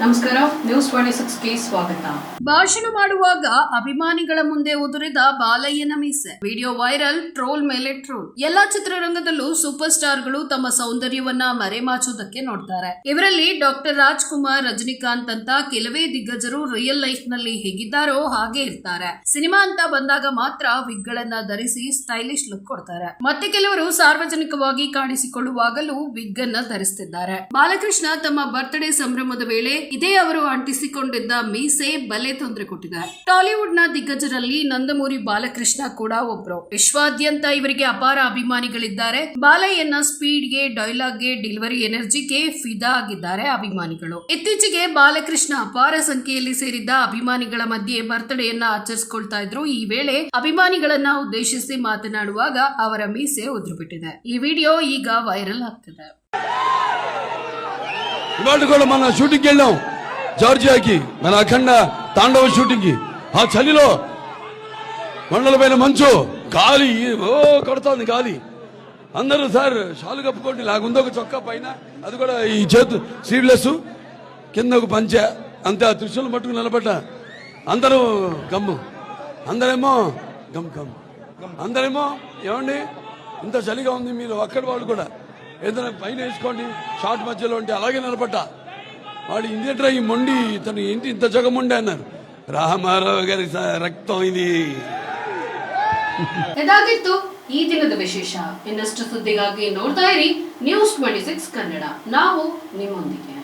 ನಮಸ್ಕಾರ, ನ್ಯೂಸ್ 26ಗೆ ಸ್ವಾಗತ. ಭಾಷಣ ಮಾಡುವಾಗ ಅಭಿಮಾನಿಗಳ ಮುಂದೆ ಉದುರಿದ ಬಾಲಯ್ಯನ ಮೀಸೆ. ವಿಡಿಯೋ ವೈರಲ್, ಟ್ರೋಲ್ ಮೇಲೆ ಟ್ರೋಲ್. ಎಲ್ಲಾ ಚಿತ್ರರಂಗದಲ್ಲೂ ಸೂಪರ್ ಸ್ಟಾರ್ಗಳು ತಮ್ಮ ಸೌಂದರ್ಯವನ್ನ ಮರೆಮಾಚುವುದಕ್ಕೆ ನೋಡ್ತಾರೆ. ಇವರಲ್ಲಿ ಡಾಕ್ಟರ್ ರಾಜ್ಕುಮಾರ್, ರಜನಿಕಾಂತ್ ಅಂತ ಕೆಲವೇ ದಿಗ್ಗಜರು ರಿಯಲ್ ಲೈಫ್ ನಲ್ಲಿ ಹೇಗಿದ್ದಾರೋ ಹಾಗೆ ಇರ್ತಾರೆ. ಸಿನಿಮಾ ಅಂತ ಬಂದಾಗ ಮಾತ್ರ ವಿಗ್ ಗಳನ್ನ ಧರಿಸಿ ಸ್ಟೈಲಿಶ್ ಲುಕ್ ಕೊಡ್ತಾರೆ. ಮತ್ತೆ ಕೆಲವರು ಸಾರ್ವಜನಿಕವಾಗಿ ಕಾಣಿಸಿಕೊಳ್ಳುವಾಗಲೂ ವಿಗ್ ಅನ್ನ ಧರಿಸುತ್ತಿದ್ದಾರೆ. ಬಾಲಕೃಷ್ಣ ತಮ್ಮ ಬರ್ತ್ಡೇ ಸಂಭ್ರಮದ ವೇಳೆ ಇದೇ ಅವರು ಅಂಟಿಸಿಕೊಂಡಿದ್ದ ಮೀಸೆ ಬಲೆ ತೊಂದರೆ ಕೊಟ್ಟಿದೆ. ಟಾಲಿವುಡ್ ನ ದಿಗ್ಗಜರಲ್ಲಿ ನಂದಮೂರಿ ಬಾಲಕೃಷ್ಣ ಕೂಡ ಒಬ್ರು. ವಿಶ್ವಾದ್ಯಂತ ಇವರಿಗೆ ಅಪಾರ ಅಭಿಮಾನಿಗಳಿದ್ದಾರೆ. ಬಾಲಯ್ಯನ ಸ್ಪೀಡ್ಗೆ, ಡೈಲಾಗ್ಗೆ, ಡೆಲಿವರಿ ಎನರ್ಜಿಗೆ ಫಿದಾ ಆಗಿದ್ದಾರೆ ಅಭಿಮಾನಿಗಳು. ಇತ್ತೀಚೆಗೆ ಬಾಲಕೃಷ್ಣ ಅಪಾರ ಸಂಖ್ಯೆಯಲ್ಲಿ ಸೇರಿದ್ದ ಅಭಿಮಾನಿಗಳ ಮಧ್ಯೆ ಬರ್ತ್ಡೇಯನ್ನ ಆಚರಿಸಿಕೊಳ್ತಾ ಇದ್ರು. ಈ ವೇಳೆ ಅಭಿಮಾನಿಗಳನ್ನ ಉದ್ದೇಶಿಸಿ ಮಾತನಾಡುವಾಗ ಅವರ ಮೀಸೆ ಉದುರುಬಿಟ್ಟಿದೆ. ಈ ವಿಡಿಯೋ ಈಗ వైరల్ ಆಗ್ತಿದೆ. ఇవాళ కూడా మన షూటింగ్కి వెళ్ళాం జార్జియాకి, మన అఖండ తాండవ షూటింగ్కి. ఆ చలిలో కొండల పైన మంచు, గాలి కొడుతోంది గాలి. అందరూ సార్ షాలు కప్పుకోండి, లాగుందో ఒక చొక్కా పైన, అది కూడా ఈ చేతు స్లీవ్లెస్, కింద ఒక పంచె, అంతే. ఆ త్రిశూలం పట్టుకుని నిలబడ్డా. అందరూ గమ్ము, అందరేమో గమ్ గమ్, అందరేమో ఏమండి ఇంత చలిగా ఉంది, మీరు అక్కడ వాళ్ళు కూడా ఏదైనా పైన వేసుకోండి, షార్ట్ మధ్యలో ఉంటే అలాగే నిలబడ్డా. వాడు ఇండియా ఈ మొండి, తను ఏంటి ఇంత జగముండే అన్నారు. ರಾಮಾರಾವ್ గారి ರಕ್ತ ఇది. ಇದಾಗಿತ್ತು ಈ ದಿನದ ವಿಶೇಷ. ಇನ್ನಷ್ಟು ಸುದ್ದಿಗಾಗಿ ನೋಡ್ತಾ ಇರಿ ನ್ಯೂಸ್ 26 ಕನ್ನಡ. ನಾವು ನಿಮ್ಮೊಂದಿಗೆ.